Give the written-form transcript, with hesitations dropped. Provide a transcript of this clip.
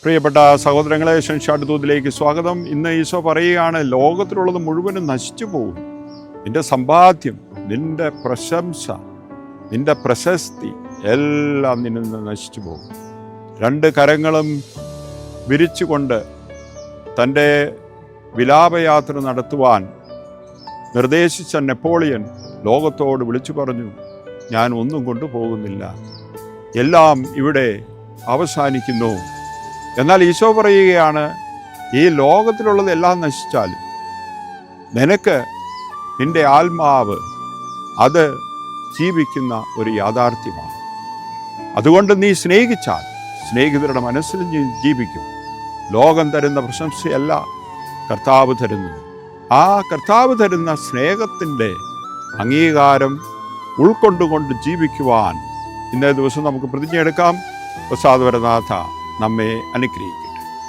പ്രിയപ്പെട്ട സഹോദരങ്ങളെ, ഷൻഷാട്ട് ദൂതിലേക്ക് സ്വാഗതം. ഇന്ന് ഈശോ പറയുകയാണ്, ലോകത്തിലുള്ളത് മുഴുവനും നശിച്ചു പോകും. നിന്റെ സമ്പാദ്യം, നിന്റെ പ്രശംസ, നിന്റെ പ്രശസ്തി എല്ലാം നിന്നിൽ നിന്ന് നശിച്ചു പോകും. രണ്ട് കരങ്ങളും വിരിച്ചുകൊണ്ട് തൻ്റെ വിലാപയാത്ര നടത്തുവാൻ നിർദ്ദേശിച്ച നെപ്പോളിയൻ ലോകത്തോട് വിളിച്ചു പറഞ്ഞു, ഞാൻ ഒന്നും കൊണ്ടുപോകുന്നില്ല, എല്ലാം ഇവിടെ അവസാനിക്കുന്നു. എന്നാൽ ഈശോ പറയുകയാണ്, ഈ ലോകത്തിലുള്ളത് എല്ലാം നശിച്ചാലും നിനക്ക് നിന്റെ ആത്മാവ് അത് ജീവിക്കുന്ന ഒരു യാഥാർത്ഥ്യമാണ്. അതുകൊണ്ട് നീ സ്നേഹിച്ചാൽ സ്നേഹിതരുടെ മനസ്സിൽ നീ ജീവിക്കും. ലോകം തരുന്ന പ്രശംസയല്ല കർത്താവ് തരുന്നത്. ആ കർത്താവ് തരുന്ന സ്നേഹത്തിൻ്റെ അംഗീകാരം ഉൾക്കൊണ്ടുകൊണ്ട് ജീവിക്കുവാൻ ഇന്നേ ദിവസം നമുക്ക് പ്രതിജ്ഞയെടുക്കാം. പ്രസാദപരനാഥ നമ്മെ അനുഗ്രഹിക്കും.